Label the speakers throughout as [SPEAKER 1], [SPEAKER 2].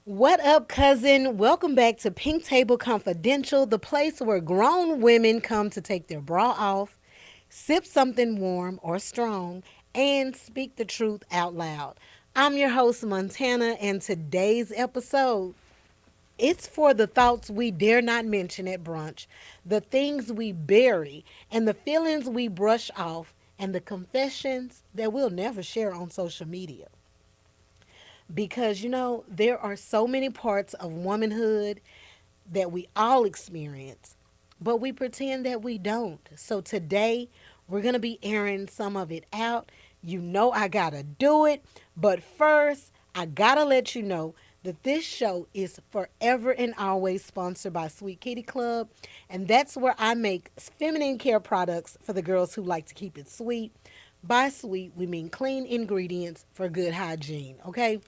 [SPEAKER 1] What up, cousin? Welcome back to Pink Table Confidential, the place where grown women come to take their bra off, sip something warm or strong, and speak the truth out loud. I'm your host, Montana, and today's episode it's for the thoughts we dare not mention at brunch, the things we bury, and the feelings we brush off, and the confessions that we'll never share on social media. Because, there are so many parts of womanhood that we all experience, but we pretend that we don't. So today, we're going to be airing some of it out. You know, I got to do it. But first, I got to let you know that this show is forever and always sponsored by Sweet Kitty Club. And that's where I make feminine care products for the girls who like to keep it sweet. By sweet, we mean clean ingredients for good hygiene, okay?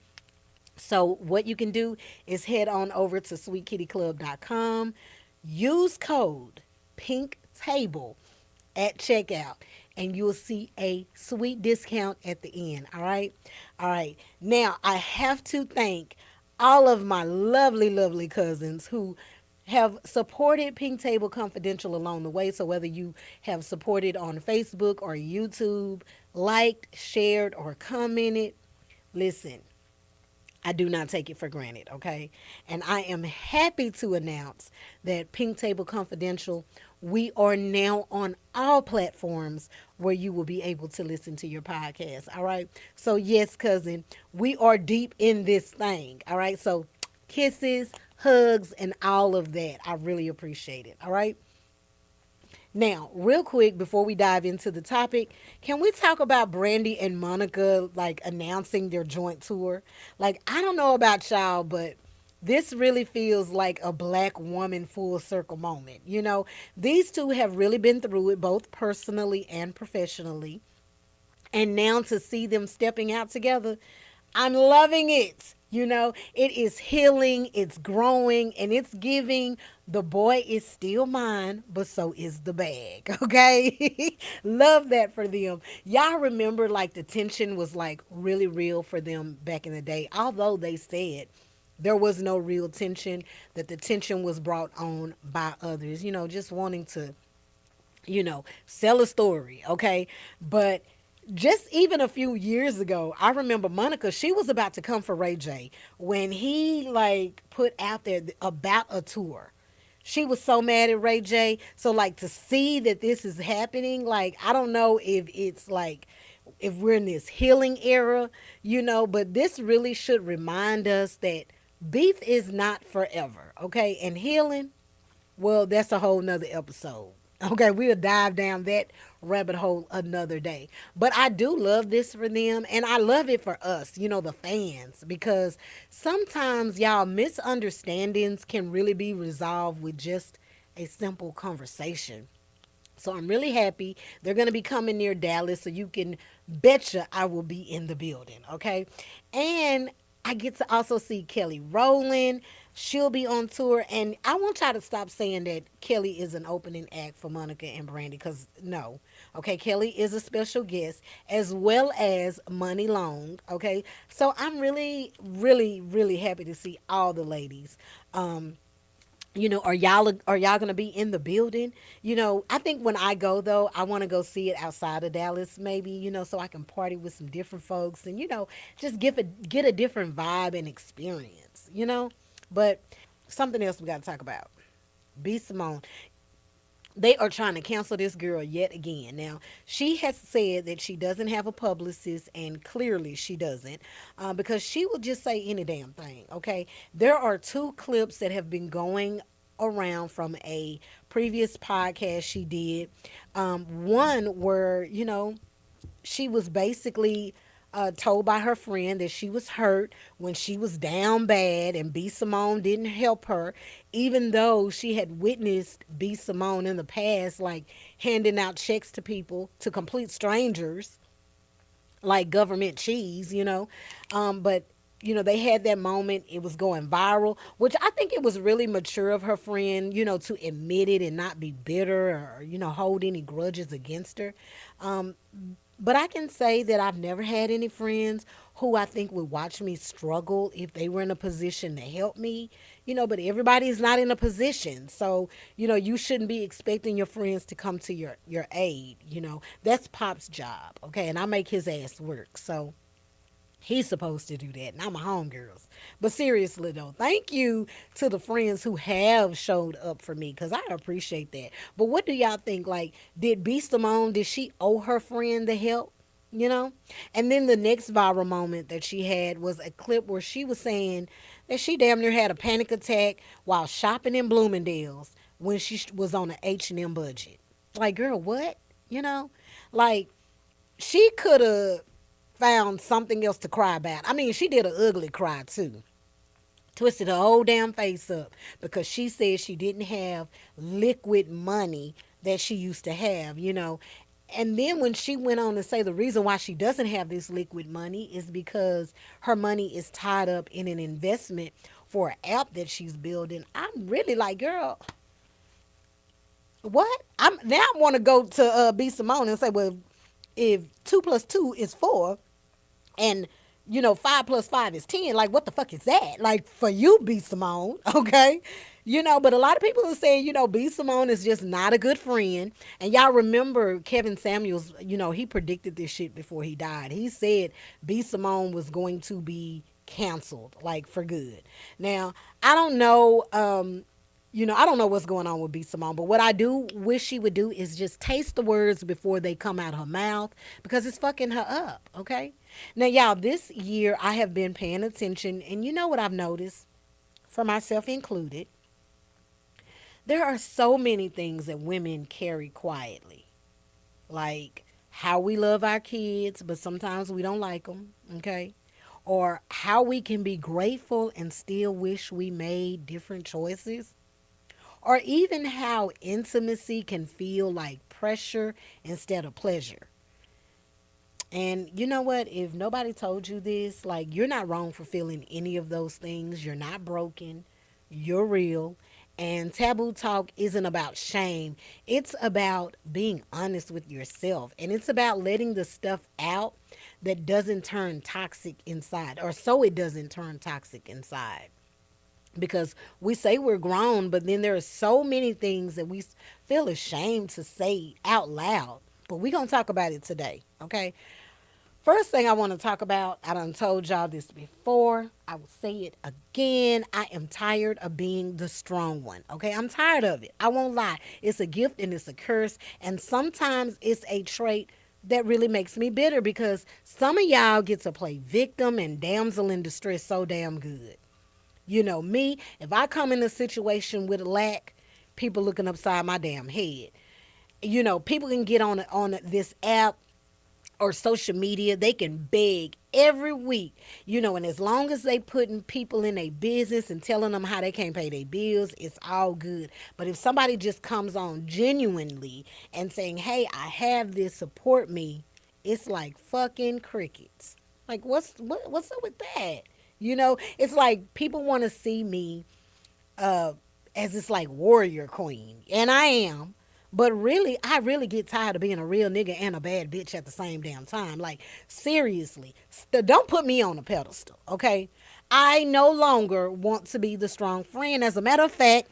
[SPEAKER 1] So what you can do is head on over to sweetkittyclub.com, use code PINKTABLE at checkout, and you'll see a sweet discount at the end. All right. All right. Now, I have to thank all of my lovely, lovely cousins who have supported Pink Table Confidential along the way. So whether you have supported on Facebook or YouTube, liked, shared, or commented, listen, I do not take it for granted, okay? And I am happy to announce that Pink Table Confidential, we are now on all platforms where you will be able to listen to your podcast, all right? So, yes, cousin, we are deep in this thing, all right? So, kisses, hugs, and all of that. I really appreciate it, all right? Now, real quick before we dive into the topic, can we talk about Brandy and Monica like announcing their joint tour? Like, I don't know about y'all, but this really feels like a black woman full circle moment. You know, these two have really been through it both personally and professionally. And now to see them stepping out together, I'm loving it. You know, it is healing, it's growing, and it's giving the boy is still mine, but so is the bag. Okay. Love that for them. Y'all remember like the tension was like really real for them back in the day, although they said there was no real tension, that the tension was brought on by others, just wanting to sell a story, okay? But just even a few years ago, I remember Monica, she was about to come for Ray J when he like put out there about a tour. She was so mad at Ray J. So like to see that this is happening, like I don't know if it's like if we're in this healing era, but this really should remind us that beef is not forever, okay? And healing, well, that's a whole nother episode. Okay, we'll dive down that rabbit hole another day. But I do love this for them, and I love it for us, the fans, because sometimes y'all misunderstandings can really be resolved with just a simple conversation. So I'm really happy they're going to be coming near Dallas, so you can betcha I will be in the building, okay? And I get to also see Kelly Rowland. She'll be on tour, and I want y'all to stop saying that Kelly is an opening act for Monica and Brandy, because no. Okay, Kelly is a special guest, as well as Money Long, okay? So I'm really, really, really happy to see all the ladies. Are y'all gonna be in the building? I think when I go though, I want to go see it outside of Dallas, maybe, so I can party with some different folks and just get a different vibe and experience. But something else we got to talk about. B Simone, they are trying to cancel this girl yet again. Now, she has said that she doesn't have a publicist, and clearly she doesn't, because she will just say any damn thing, okay? There are two clips that have been going around from a previous podcast she did. One where, she was basically told by her friend that she was hurt when she was down bad and B. Simone didn't help her, even though she had witnessed B. Simone in the past, like handing out checks to people, to complete strangers, like government cheese. But they had that moment. It was going viral, which I think it was really mature of her friend, to admit it and not be bitter or, hold any grudges against her. But I can say that I've never had any friends who I think would watch me struggle if they were in a position to help me. But everybody is not in a position. So, you shouldn't be expecting your friends to come to your aid. That's Pop's job. Okay. And I make his ass work. So he's supposed to do that, and I'm a homegirls. But seriously though, thank you to the friends who have showed up for me, because I appreciate that. But what do y'all think? Like, did B Simone, did she owe her friend the help? You know? And then the next viral moment that she had was a clip where she was saying that she damn near had a panic attack while shopping in Bloomingdale's when she was on an H&M budget. Like, girl, what? You know? Like, she could have found something else to cry about. I mean, she did an ugly cry too. Twisted her whole damn face up because she said she didn't have liquid money that she used to have. And then when she went on to say the reason why she doesn't have this liquid money is because her money is tied up in an investment for an app that she's building. I'm really like, girl, what? I want to go to B Simone and say, well, if 2 plus 2 is 4, and 5 plus 5 is 10. Like, what the fuck is that? Like, for you, B Simone, okay? But a lot of people are saying, B Simone is just not a good friend. And y'all remember Kevin Samuels, he predicted this shit before he died. He said B Simone was going to be canceled, like, for good. Now, I don't know. I don't know what's going on with B Simone, but what I do wish she would do is just taste the words before they come out her mouth, because it's fucking her up, okay? Now, y'all, this year I have been paying attention, and you know what I've noticed, for myself included? There are so many things that women carry quietly, like how we love our kids, but sometimes we don't like them, okay? Or how we can be grateful and still wish we made different choices, or even how intimacy can feel like pressure instead of pleasure. And you know what? If nobody told you this, like, you're not wrong for feeling any of those things. You're not broken. You're real. And taboo talk isn't about shame. It's about being honest with yourself. And it's about letting the stuff out that doesn't turn toxic inside, or so it doesn't turn toxic inside, because we say we're grown, but then there are so many things that we feel ashamed to say out loud. But we're going to talk about it today, okay? First thing I want to talk about, I done told y'all this before. I will say it again. I am tired of being the strong one, okay? I'm tired of it. I won't lie. It's a gift and it's a curse. And sometimes it's a trait that really makes me bitter, because some of y'all get to play victim and damsel in distress so damn good. Me, if I come in a situation with a lack, people looking upside my damn head. People can get on this app or social media, they can beg every week, and as long as they putting people in a business and telling them how they can't pay their bills, it's all good. But if somebody just comes on genuinely and saying, hey, I have this, support me, it's like fucking crickets. Like, what's up with that? It's like people want to see me as this like warrior queen, and I am. But really, I really get tired of being a real nigga and a bad bitch at the same damn time. Like, seriously, don't put me on a pedestal, okay? I no longer want to be the strong friend. As a matter of fact,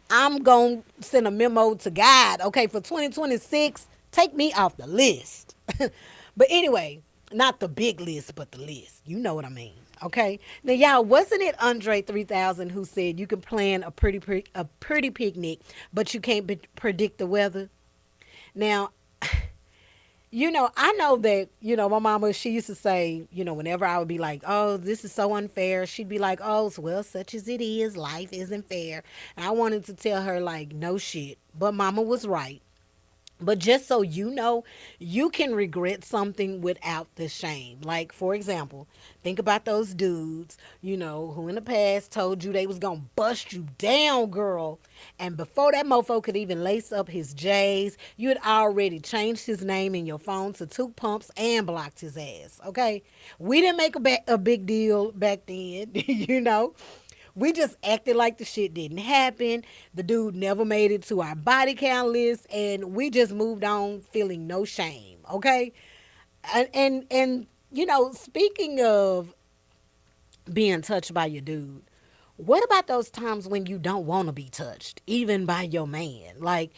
[SPEAKER 1] I'm going to send a memo to God, okay, for 2026, take me off the list. But anyway, not the big list, but the list. You know what I mean. Okay. Now, y'all, wasn't it Andre 3000 who said you can plan a pretty picnic, but you can't predict the weather? Now, I know that, my mama, she used to say, whenever I would be like, oh, this is so unfair, she'd be like, oh, well, such as it is, life isn't fair. And I wanted to tell her, like, no shit. But mama was right. But just so you know, you can regret something without the shame. Like, for example, think about those dudes, who in the past told you they was going to bust you down, girl. And before that mofo could even lace up his J's, you had already changed his name in your phone to two pumps and blocked his ass, okay? We didn't make a big deal back then, We just acted like the shit didn't happen. The dude never made it to our body count list, and we just moved on feeling no shame. Okay, and speaking of being touched by your dude, what about those times when you don't want to be touched, even by your man? Like,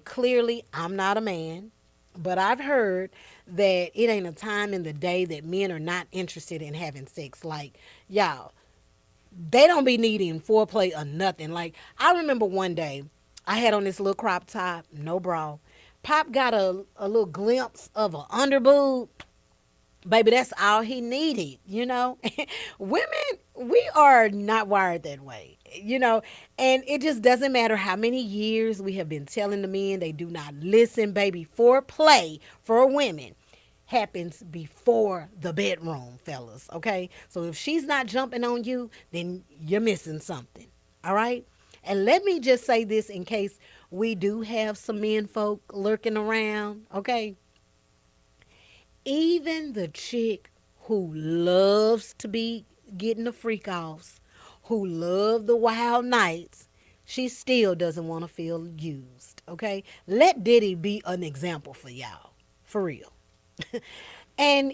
[SPEAKER 1] clearly I'm not a man, but I've heard that it ain't a time in the day that men are not interested in having sex. Like, y'all, they don't be needing foreplay or nothing. Like, I remember one day I had on this little crop top, no bra. Pop got a little glimpse of an underboob. Baby, that's all he needed. Women, we are not wired that way. And it just doesn't matter how many years we have been telling the men they do not listen, baby. Foreplay for women happens before the bedroom, fellas, okay? So if she's not jumping on you, then you're missing something, all right? And let me just say this in case we do have some men folk lurking around, okay? Even the chick who loves to be getting the freak offs, who love the wild nights, she still doesn't want to feel used. Okay? Let Diddy be an example for y'all. For real. And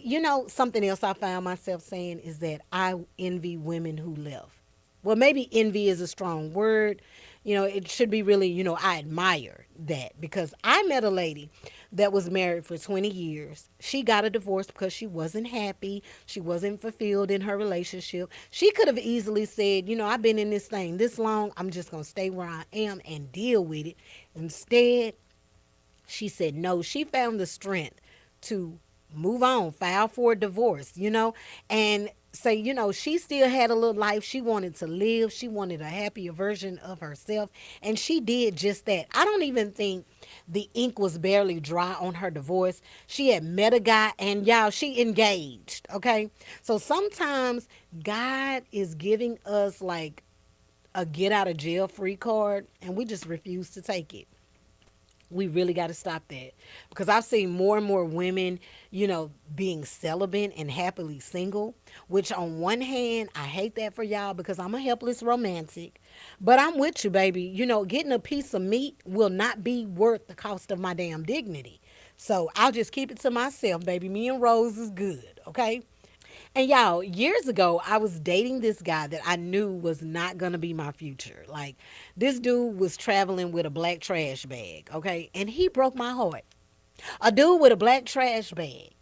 [SPEAKER 1] something else I found myself saying is that I envy women who left. Well, maybe envy is a strong word. It should be really, I admire that because I met a lady that was married for 20 years. She got a divorce because she wasn't happy. She wasn't fulfilled in her relationship. She could have easily said, I've been in this thing this long. I'm just going to stay where I am and deal with it. Instead, she said no. She found the strength to move on, file for a divorce, and say, she still had a little life she wanted to live. She wanted a happier version of herself, and she did just that. I don't even think the ink was barely dry on her divorce. She had met a guy, and y'all, she engaged, okay? So sometimes God is giving us like a get out of jail free card, and we just refuse to take it. We really got to stop that because I've seen more and more women, being celibate and happily single, which on one hand, I hate that for y'all because I'm a helpless romantic, but I'm with you, baby. Getting a piece of meat will not be worth the cost of my damn dignity. So I'll just keep it to myself, baby. Me and Rose is good, okay? And y'all, years ago, I was dating this guy that I knew was not going to be my future. Like, this dude was traveling with a black trash bag, okay? And he broke my heart. A dude with a black trash bag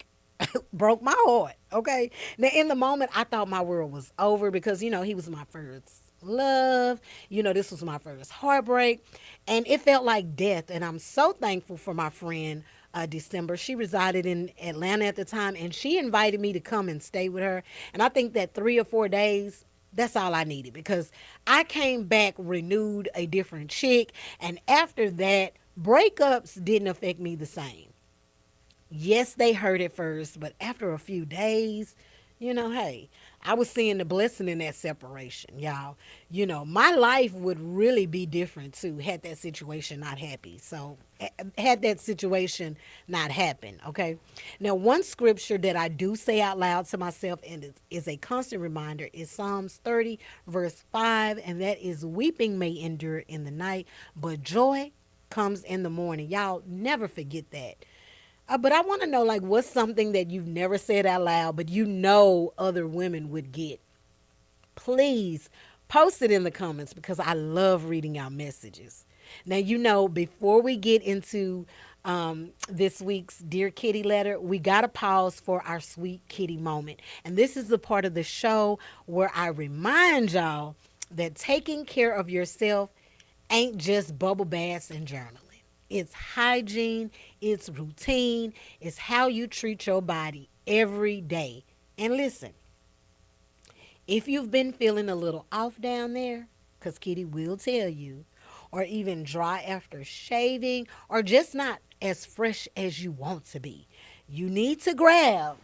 [SPEAKER 1] broke my heart, okay? Now, in the moment, I thought my world was over because, he was my first love. This was my first heartbreak. And it felt like death. And I'm so thankful for my friend, December. She resided in Atlanta at the time, and she invited me to come and stay with her. And I think that 3 or 4 days, that's all I needed because I came back renewed, a different chick. And after that, breakups didn't affect me the same. Yes, they hurt at first, but after a few days, hey, I was seeing the blessing in that separation, y'all. My life would really be different too had that situation not happy. So, had that situation not happened, okay? Now, one scripture that I do say out loud to myself and is a constant reminder is Psalms 30, verse 5, and that is weeping may endure in the night, but joy comes in the morning. Y'all never forget that. But I want to know, like, what's something that you've never said out loud, but other women would get? Please post it in the comments because I love reading our messages. Now, before we get into this week's Dear Kitty letter, we got to pause for our sweet kitty moment. And this is the part of the show where I remind y'all that taking care of yourself ain't just bubble baths and journaling. It's hygiene, it's routine, it's how you treat your body every day. And listen, if you've been feeling a little off down there, because Kitty will tell you, or even dry after shaving, or just not as fresh as you want to be, you need to grab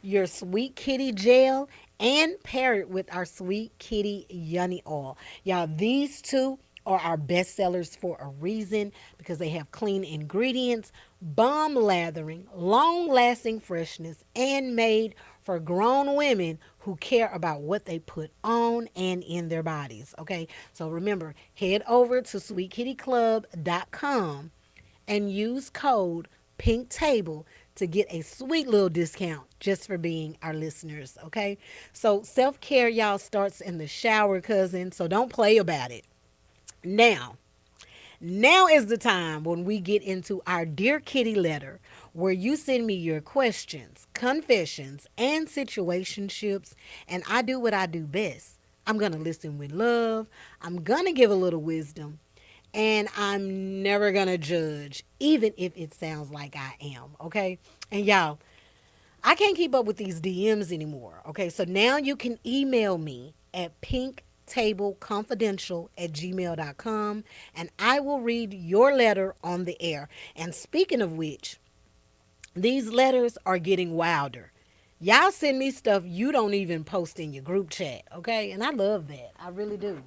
[SPEAKER 1] your Sweet Kitty gel and pair it with our Sweet Kitty Yoni oil. Y'all, these two are our best sellers for a reason because they have clean ingredients, bomb lathering, long lasting freshness, and made for grown women who care about what they put on and in their bodies. Okay, so remember, head over to sweetkittyclub.com and use code PINKTABLE to get a sweet little discount just for being our listeners. Okay, so self care, y'all, starts in the shower, cousin, so don't play about it. Now, now is the time when we get into our Dear Kitty letter, where you send me your questions, confessions, and situationships, and I do what I do best. I'm going to listen with love, I'm going to give a little wisdom, and I'm never going to judge, even if it sounds like I am, okay? And y'all, I can't keep up with these DMs anymore. Okay, so now you can email me at pinktableconfidential@gmail.com and I will read your letter on the air. And speaking of which, these letters are getting wilder. Y'all send me stuff you don't even post in your group chat, okay? And I love that. I really do.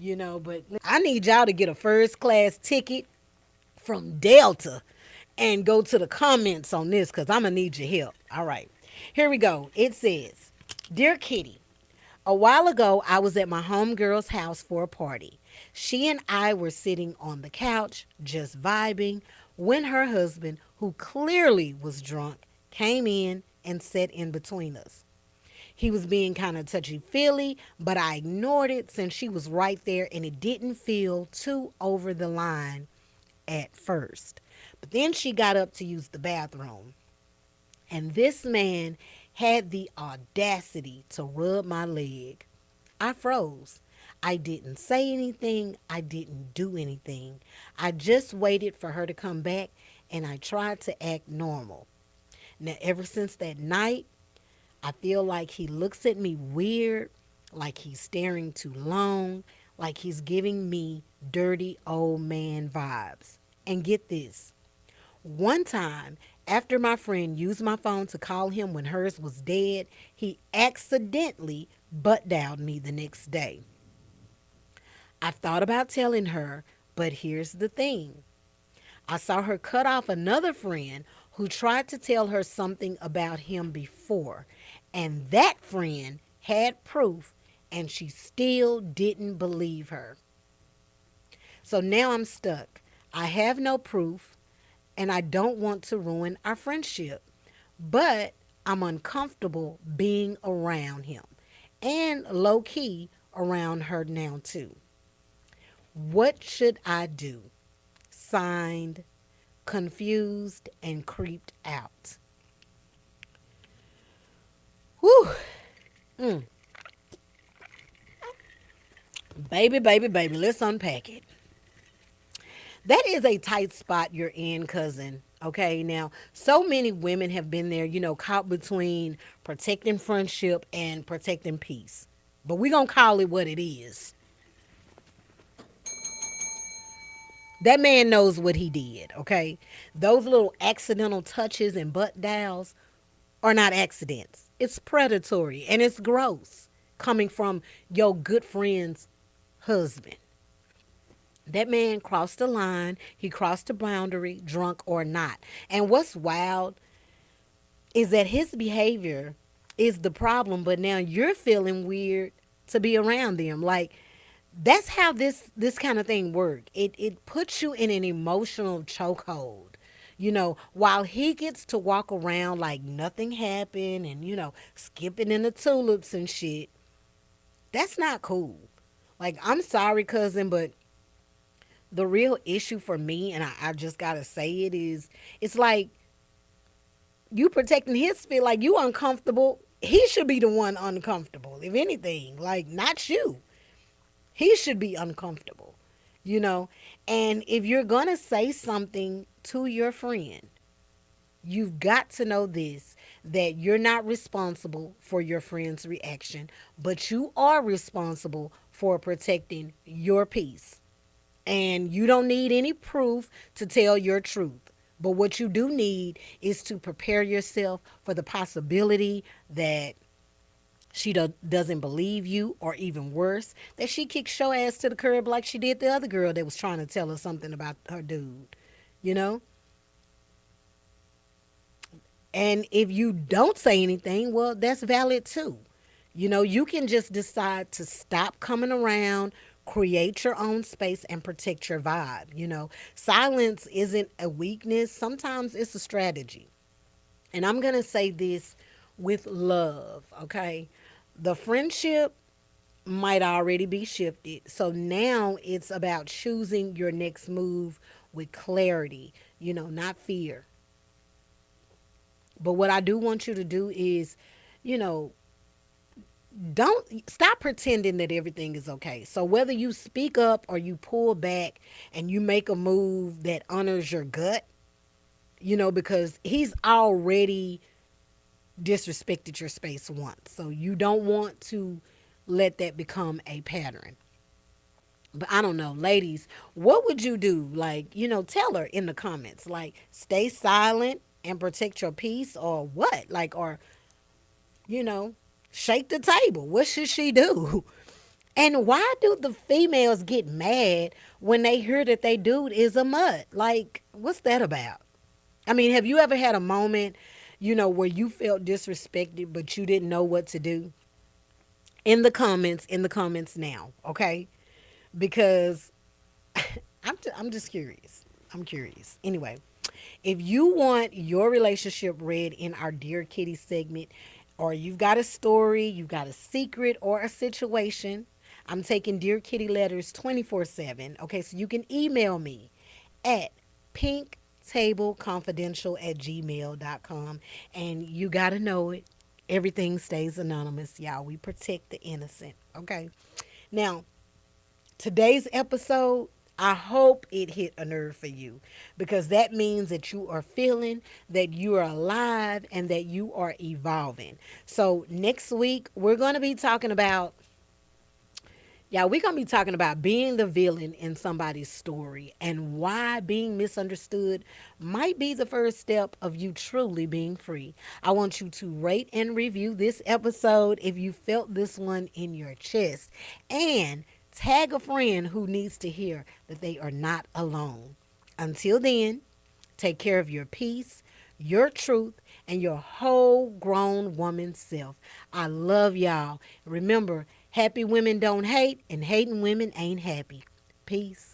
[SPEAKER 1] But I need y'all to get a first class ticket from Delta and go to the comments on this because I'm going to need your help. All right. Here we go. It says, Dear Kitty, a while ago I was at my homegirl's house for a party. She and I were sitting on the couch, just vibing, when her husband, who clearly was drunk, came in and sat in between us. He was being kind of touchy feely, but I ignored it since she was right there and it didn't feel too over the line at first. But then she got up to use the bathroom, and this man had the audacity to rub my leg. I froze. I didn't say anything. I didn't do anything. I just waited for her to come back and I tried to act normal. Now, ever since that night, I feel like he looks at me weird, like he's staring too long, like he's giving me dirty old man vibes. And get this, one time, after my friend used my phone to call him when hers was dead, he accidentally butt dialed me the next day. I thought about telling her, but here's the thing. I saw her cut off another friend who tried to tell her something about him before, and that friend had proof, and she still didn't believe her. So now I'm stuck. I have no proof, and I don't want to ruin our friendship, but I'm uncomfortable being around him and low key around her now, too. What should I do? Signed, confused, and creeped out. Whew. Mm. Baby, baby, baby, let's unpack it. That is a tight spot you're in, cousin. Okay, now, so many women have been there, caught between protecting friendship and protecting peace. But we're going to call it what it is. That man knows what he did, okay? Those little accidental touches and butt dials are not accidents. It's predatory and it's gross coming from your good friend's husband. That man crossed the line. He crossed the boundary, drunk or not. And what's wild is that his behavior is the problem, but now you're feeling weird to be around them. Like, that's how this kind of thing works. It puts you in an emotional chokehold. While he gets to walk around like nothing happened and, skipping in the tulips and shit, that's not cool. Like, I'm sorry, cousin, but the real issue for me, and I just gotta say it, is it's like you protecting his feel like you uncomfortable. He should be the one uncomfortable, if anything, like not you. He should be uncomfortable, you know? And if you're going to say something to your friend, you've got to know this, that you're not responsible for your friend's reaction, but you are responsible for protecting your peace. And you don't need any proof to tell your truth. But what you do need is to prepare yourself for the possibility that She doesn't believe you, or even worse, that she kicks your ass to the curb like she did the other girl that was trying to tell her something about her dude, you know? And if you don't say anything, well, that's valid too. You can just decide to stop coming around, create your own space, and protect your vibe. Silence isn't a weakness, sometimes it's a strategy. And I'm going to say this with love, okay? The friendship might already be shifted. So now it's about choosing your next move with clarity, not fear. But what I do want you to do is, you know, don't stop pretending that everything is okay. So whether you speak up or you pull back and you make a move that honors your gut, because he's already disrespected your space once. So you don't want to let that become a pattern. But I don't know, ladies, what would you do? Like, tell her in the comments, like, stay silent and protect your peace, or what? Like, or, you know, shake the table. What should she do? And why do the females get mad when they hear that they dude is a mutt? Like, what's that about? I mean, have you ever had a moment, where you felt disrespected, but you didn't know what to do? In the comments now, okay? Because I'm just curious. I'm curious. Anyway, if you want your relationship read in our Dear Kitty segment, or you've got a story, you've got a secret or a situation, I'm taking Dear Kitty letters 24/7. Okay, so you can email me at pinktableconfidential@gmail.com. And you got to know it. Everything stays anonymous, y'all. We protect the innocent. Okay. Now, today's episode, I hope it hit a nerve for you, because that means that you are feeling, that you are alive, and that you are evolving. So, next week, we're going to be talking about yeah, we're going to be talking about being the villain in somebody's story, and why being misunderstood might be the first step of you truly being free. I want you to rate and review this episode if you felt this one in your chest, and tag a friend who needs to hear that they are not alone. Until then, take care of your peace, your truth, and your whole grown woman self. I love y'all. Remember, happy women don't hate, and hating women ain't happy. Peace.